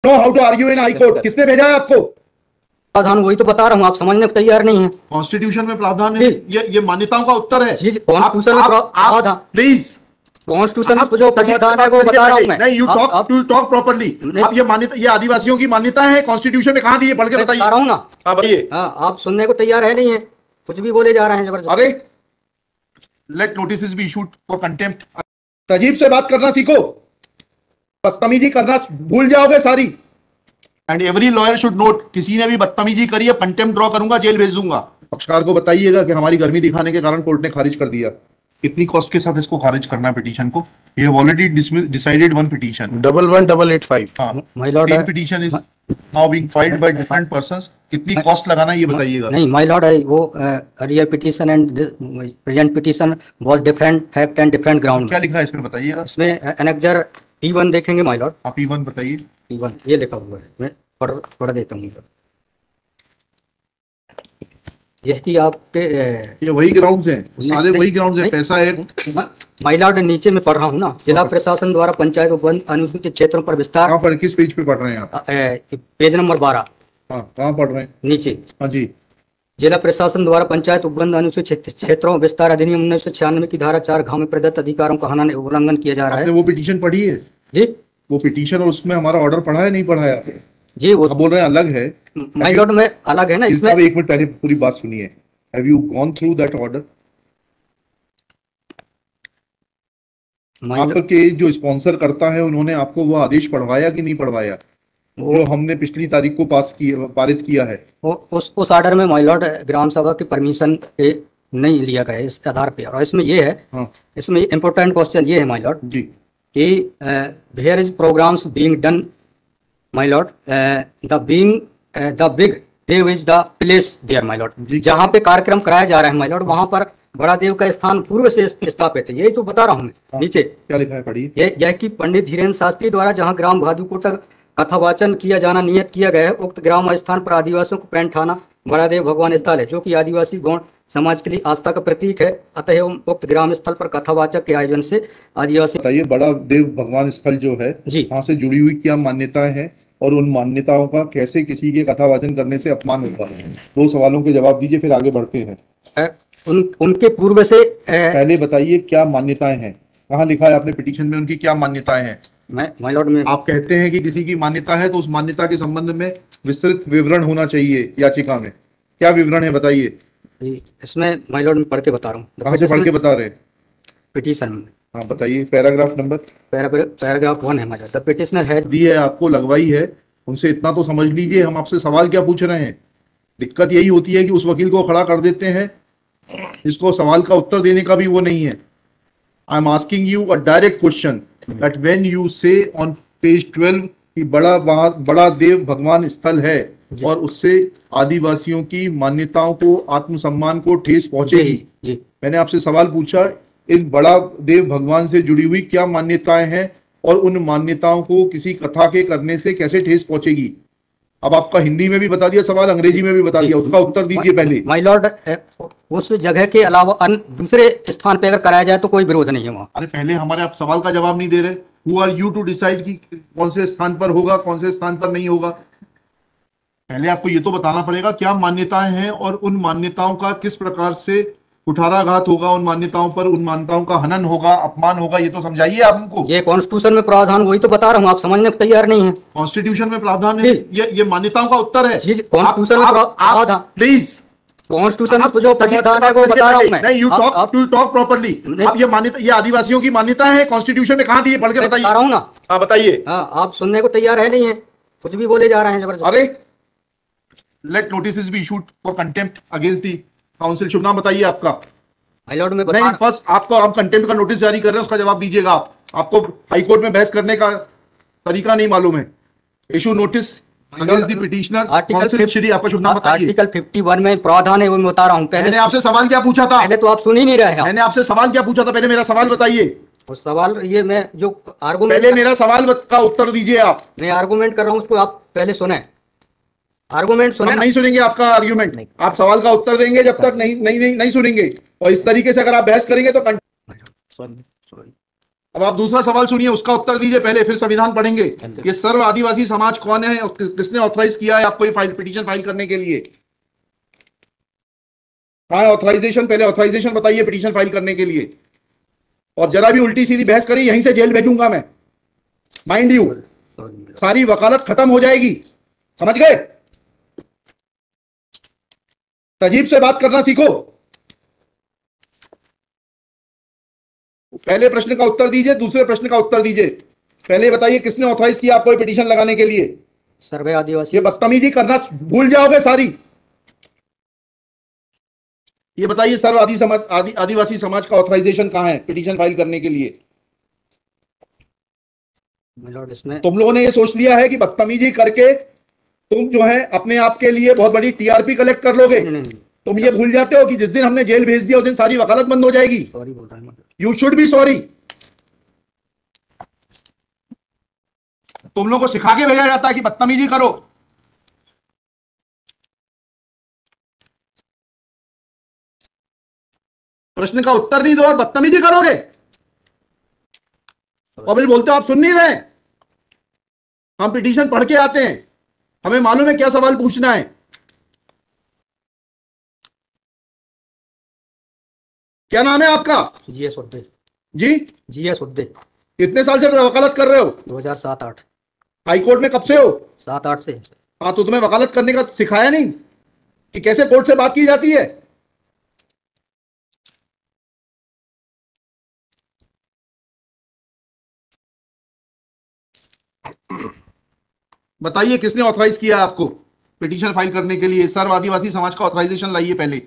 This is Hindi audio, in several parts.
No how to argue in high court. किसने भेजा है आपको? प्रावधान वही तो बता रहा हूँ, आप समझने को तैयार नहीं है। कॉन्स्टिट्यूशन में प्रावधान है, ये मान्यताओं का उत्तर है। कॉन्स्टिट्यूशन में प्रावधान, प्लीज कॉन्स्टिट्यूशन में जो प्रावधान है वो बता रहा हूँ मैं। नहीं, यू टॉक प्रॉपर्ली। आप ये मान्यता, ये आदिवासियों की मान्यता है, कॉन्स्टिट्यूशन में कहाँ दी है? पढ़ के बताइए। बता रहा हूँ ना। हाँ बताइए। हाँ, आप सुनने को तैयार है नहीं है, कुछ भी बोले जा रहे हैं जबरदस्त। अरे let notice be issued for contempt. तजीब से बात करना सीखो, बदतमीजी करना भूल जाओगे सारी। And every lawyer should note, किसी ने भी बदतमीजी करी है, कंटेम्प्ट ड्रॉ करूंगा, जेल भेज दूंगा। पक्षकार को बताइएगा कि हमारी गर्मी दिखाने के कारण कोर्ट ने खारिज कर दिया। कितनी कॉस्ट के साथ इसको खारिज करना है पिटीशन को? ये ऑलरेडी डिसाइडेड वन पिटीशन 11885। हाँ, my Lord, same petition is now being filed by different persons. कितनी कॉस्ट लगाना है ये बताइएगा। नहीं माय लॉर्ड, वो earlier petition and present petition was different fact and different ground. क्या लिखा है इसमें बताइएगा। इसमें एनेक्जर P1 देखेंगे माय लॉर्ड। आप P1 बताइए। P1 ये लिखा हुआ है, मैं पढ़ देता हूँ। यही आपके ये वही ग्राउंड्स हैं, सारे वही ग्राउंड्स हैं। पैसा है माय लॉर्ड, नीचे में पढ़ रहा हूँ ना। जिला प्रशासन द्वारा पंचायत उपवन अनुसूचित क्षेत्रों पर विस्तार। कहाँ पर, किस पेज पे पढ़ रहे हैं आप? Page number 12। हाँ, कहाँ पढ़ रहे हैं? नीचे। हाँ जी। जिला प्रशासन द्वारा पंचायत उपबंध अनुसूचित क्षेत्रों विस्तार अधिनियम 1996 की धारा 4 घ में प्रदत्त अधिकारों का हनन उल्लंघन किया जा रहा है। आपने वो पिटीशन पढ़ी है जी? वो पिटीशन और उसमें हमारा ऑर्डर पढ़ा है नहीं पढ़ा है? जी, वो बोल रहे हैं अलग है। माय लॉर्ड में अलग है ना इसमें। एक मिनट पहले पूरी बात सुनिए। Have you gone through that order? आपके जो स्पॉन्सर करता है उन्होंने आपको वो आदेश पढ़वाया कि नहीं पढ़वाया, जो हमने पिछली तारीख को पारित किया है? उस ऑर्डर में माय लॉर्ड ग्राम सभा की परमिशन पे नहीं लिया गया इस आधार पे। और इसमें ये है, हाँ। इसमें इम्पोर्टेंट क्वेश्चन ये है माय लॉर्ड जी कि where is programmes being done my lord, the big dev is the place there my lord. जहाँ पे कार्यक्रम कराया जा रहा है माय लॉर्ड, वहाँ पर बड़ा देव का स्थान पूर्व से स्थापित है। यही तो बता रहा हूँ मैं। नीचे क्या लिखा है पढ़िए। यह कि पंडित धीरेन्द्र शास्त्री द्वारा जहाँ ग्राम भादुकोट कथावाचन किया जाना नियत किया गया है, उक्त ग्राम स्थान पर आदिवासियों को पैंट थाना बड़ा देव भगवान स्थल है, जो कि आदिवासी गौण समाज के लिए आस्था का प्रतीक है। अतः उक्त ग्राम स्थल पर कथावाचक के आयोजन से आदिवासी। बताइए, बड़ा देव भगवान स्थल जो है जी, वहाँ से जुड़ी हुई क्या मान्यताएं हैं और उन मान्यताओं का कैसे किसी के कथावाचन करने से अपमान होता है? दो सवालों के जवाब दीजिए, फिर आगे बढ़ते हैं। उनके पूर्व से पहले बताइए क्या मान्यताएं हैं, कहाँ लिखा है आपने पिटीशन में उनकी क्या मान्यताएं हैं? माय लॉर्ड में आप कहते हैं कि किसी की मान्यता है तो उस मान्यता के संबंध में विस्तृत विवरण होना चाहिए याचिका में। क्या विवरण है बताइए। इसमें माय लॉर्ड में पढ़ के बता रहा हूँ। कहाँ से पढ़ के बता रहे हैं? पिटीशन में। हाँ बताइए, पैराग्राफ नंबर। पैराग्राफ 1 है माय लॉर्ड। द पिटिशनर है दी है आपको, लगवाई है, उनसे इतना तो समझ लीजिए। हम आपसे सवाल क्या पूछ रहे हैं? दिक्कत यही होती है कि उस वकील को खड़ा कर देते हैं जिसको सवाल का उत्तर देने का भी वो नहीं है। I am asking you a direct question that when you से ऑन पेज 12 कि बड़ा देव भगवान स्थल है और उससे आदिवासियों की मान्यताओं को, आत्मसम्मान को ठेस पहुंचेगी। जी। मैंने आपसे सवाल पूछा, इन बड़ा देव भगवान से जुड़ी हुई क्या मान्यताएं हैं और उन मान्यताओं को किसी कथा के करने से कैसे ठेस पहुंचेगी? अब आपका हिंदी में भी बता दिया सवाल, अंग्रेजी में भी बता दिया, उसका उत्तर दीजिए पहले। माय लॉर्ड, उस जगह के अलावा दूसरे स्थान पे अगर कराया जाए तो कोई विरोध नहीं है वहाँ। अरे पहले हमारे आप सवाल का जवाब नहीं दे रहे। Who are you to decide कि कौन से स्थान पर होगा, कौन से स्थान पर नहीं होगा? पहले आपको ये तो बताना पड़ेगा क्या मान्यताएं हैं और उन मान्यताओं का किस प्रकार से कुठाराघात होगा, उन मान्यताओं पर, उन मान्यताओं का हनन होगा, अपमान होगा, ये तो समझाइए आप हमको। ये कॉन्स्टिट्यूशन में प्रावधान वही तो बता रहा हूँ, आप समझने को तैयार नहीं है। कॉन्स्टिट्यूशन में प्रावधान है, ये मान्यताओं का उत्तर है। कॉन्स्टिट्यूशन में प्रावधान, प्लीज कॉन्स्टिट्यूशन में जो प्रावधान है वो बता रहा हूँ मैं। नहीं, यू टॉक प्रॉपर्ली। आप ये मान्यता, ये आदिवासियों की मान्यता है, कॉन्स्टिट्यूशन में कहाँ दी है? पढ़ के बताइए। बता रहा हूँ ना। हाँ बताइए। हाँ, आप सुनने को तैयार है नहीं है, कुछ भी बोले जा रहे हैं जबरदस्त। अरे let notice be issued for contempt against the council. शुभ नाम बताइए आपका। माय लॉर्ड में नहीं, फर्स्ट आपको, आप कंटेम्प्ट का नोटिस जारी कर रहे हैं, उसका जवाब दीजिएगा आप। आपको हाईकोर्ट में बहस करने का तरीका नहीं मालूम है। Issue notice against the petitioner. Article Shri आपका शुभ नाम बताइए। आर्टिकल 51 में प्रावधान है, वो मैं बता रहा हूँ। पहले मैंने आपसे सवाल क्या पूछा था? पहले तो आप सुन ही नहीं रहे हैं। मैंने आपसे सवाल क्या पूछा था? पहले मेरा सवाल बताइए। उस सवाल, ये मैं जो आर्गुमेंट, पहले मेरा सवाल का उत्तर दीजिए आप। मैं आर्गुमेंट कर रहा हूँ, उसको आप पहले सुने। आर्गुमेंट सुने। हम नहीं सुनेंगे आपका आर्गुमेंट। आप सवाल का उत्तर देंगे जब तक नहीं सुनेंगे। और इस तरीके से अगर आप बहस करेंगे तो अब आप दूसरा सवाल सुनिए, उसका उत्तर दीजिए पहले, फिर संविधान पढ़ेंगे। ये सर्व आदिवासी समाज कौन है और किसने ऑथराइज किया है आपको ये पिटीशन फाइल करने के लिए? कहाँ है ऑथराइजेशन? पहले ऑथराइजेशन बताइए पिटीशन फाइल करने के लिए। और जरा भी उल्टी सीधी बहस करी यहीं से जेल भेजूंगा मैं, माइंड यू। सारी वकालत खत्म हो जाएगी, समझ गए? तजीब से बात करना सीखो। पहले प्रश्न का उत्तर दीजिए, दूसरे प्रश्न का उत्तर दीजिए। पहले बताइए किसने ऑथराइज किया आपको पिटीशन लगाने के लिए? सर्वे आदिवासी। ये बदतमीजी करना भूल जाओगे सारी। ये बताइए सर्व आदिवासी समाज का ऑथराइजेशन कहां है पिटीशन फाइल करने के लिए? इसमें तुम लोगों ने ये सोच लिया है कि बदतमीजी करके तुम जो है अपने आप के लिए बहुत बड़ी टीआरपी कलेक्ट कर लोगे। तुम ये भूल जाते हो कि जिस दिन हमने जेल भेज दिया उस दिन सारी वकालत बंद हो जाएगी। सॉरी बोल रहा हूं। You should be sorry. तुम लोगों को सिखा के भेजा जाता है कि बदतमीजी करो। प्रश्न का उत्तर नहीं दो और बदतमीजी करोगे और फिर बोलते हो आप सुन नहीं रहे। हम पिटीशन पढ़ के आते हैं, हमें मालूम है क्या सवाल पूछना है। क्या नाम है आपका? जीएस उद्दे। जी जीएस उद्दे। कितने साल से वकालत कर रहे हो? 2007-8। हाई कोर्ट में कब से हो? 7-8 से। हाँ, तो तुम्हें वकालत करने का सिखाया नहीं कि कैसे कोर्ट से बात की जाती है? बताइए किसने ऑथराइज किया आपको पिटीशन फाइल करने के लिए? सर्व आदिवासी समाज का ऑथराइजेशन लाइए पहले।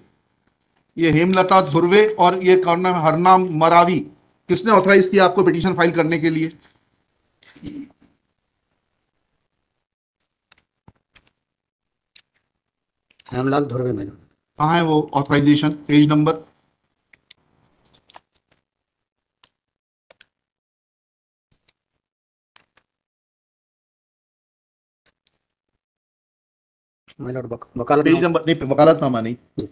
ये हेमलता धुर्वे और ये कौन नाम, हरनाम मरावी, किसने ऑथराइज किया आपको पिटीशन फाइल करने के लिए? हेमलाल धुर्वे में। कहाँ है वो ऑथराइजेशन? Page number. वकालत पेज नंबर नहीं, वकालतनामा नहीं।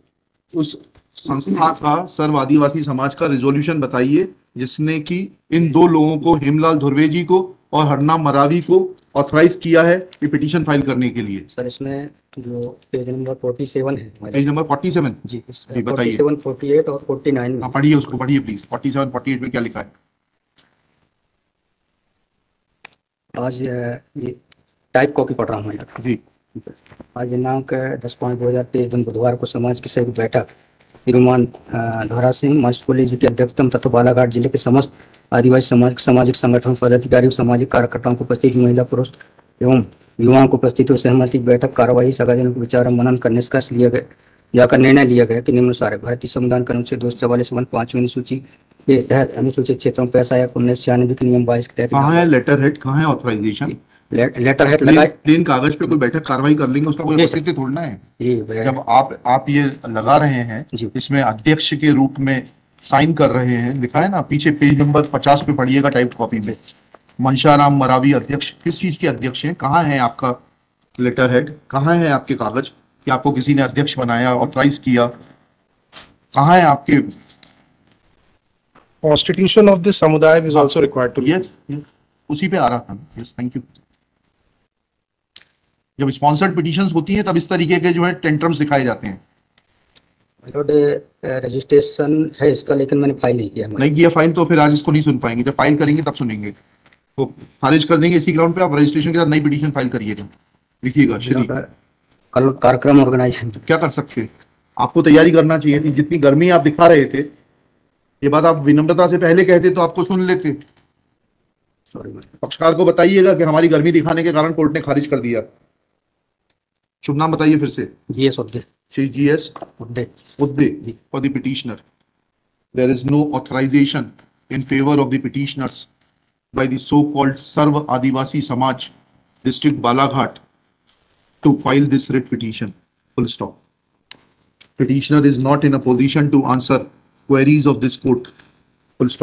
उस संस्था का सर्व आदिवासी समाज का रिजोल्यूशन बताइए जिसने कि इन दो लोगों को, हेमलाल धुर्वे जी को और हरनाम मरावी को, ऑथराइज किया है ये पिटीशन फाइल करने के लिए। सर इसमें जो पेज नंबर 47 है। पेज नंबर 47 जी, बताइए। 47, 48 और 49 में। हाँ, पढ़िए उसको, पढ़िए प्लीज। 47, 48 में क्या लिखा है? आज ये टाइप कॉपी पढ़ रहा हूँ यार जी। आज दिनांक 10/5/2023 दिन बुधवार को समाज की सभी बैठक श्रीमान धरा सिंह मास्कोली जी की अध्यक्षता में तथा बालाघाट जिले के समस्त आदिवासी समाज के सामाजिक संगठन पदाधिकारी सामाजिक कार्यकर्ताओं को उपस्थित महिला पुरुष एवं युवाओं को उपस्थित हुए सहमति बैठक कार्यवाही सगाजन को विचार मनन कर निष्कर्ष लिया गया जाकर निर्णय लिया गया कि निम्नानुसार भारतीय संविधान के अनुच्छेद 244 5वीं अनुसूची के तहत अनुसूचित क्षेत्रों में पैसा या 1996 के नियम 22 के तहत। कहाँ है लेटर हेड, कहाँ है ऑथराइजेशन? लेटर हेड लगाए प्लेन कागज पे कोई बैठक कार्रवाई कर लेंगे, उसका कोई औचित्य थोड़ना है। जब आप ये लगा रहे हैं, इसमें अध्यक्ष के रूप में साइन कर रहे हैं, लिखा है ना पीछे, पेज नंबर 50 पे पढ़िएगा टाइप कॉपी पे। मनशाराम मरावी अध्यक्ष, किस चीज के अध्यक्ष हैं? कहाँ है आपका लेटर हेड? कहाँ है आपके कागज कि आपको किसी ने अध्यक्ष बनाया, ऑथराइज किया? कहाँ है आपके? Constitution of this samudaya is also required to. Yes, उसी पे आ रहा था। Yes, thank you. जब स्पॉन्सर्ड पिटीशंस होती हैं तब इस तरीके के जो है टेंट्रम्स दिखाए जाते हैं। रजिस्ट्रेशन है इसका, लेकिन मैंने फाइल नहीं किया। नहीं किया फाइल तो फिर आज इसको नहीं सुन पाएंगे। जब फाइल करेंगे तब सुनेंगे, तो खारिज कर देंगे इसी ग्राउंड पे। आप रजिस्ट्रेशन के साथ नई पिटीशन फाइल करिएगा, लिखिएगा। कल कार्यक्रम ऑर्गेनाइजेशन क्या कर सकते हैं? आपको तैयारी करना चाहिए थी। जितनी गर्मी आप दिखा रहे थे, ये बात आप विनम्रता से पहले कहते तो आपको सुन लेते। पक्षकार को बताइएगा कि हमारी गर्मी दिखाने के कारण कोर्ट ने खारिज कर दिया। शुभ नाम बताइए फिर से। GS Udde. Shri GS Udde for the petitioner. There is no authorization in favor of the petitioners by the so-called Sarva Adivasi Samaj, District Balaghat, to file this writ petition. Full stop. Petitioner is not in a position to answer queries of this court. Full stop.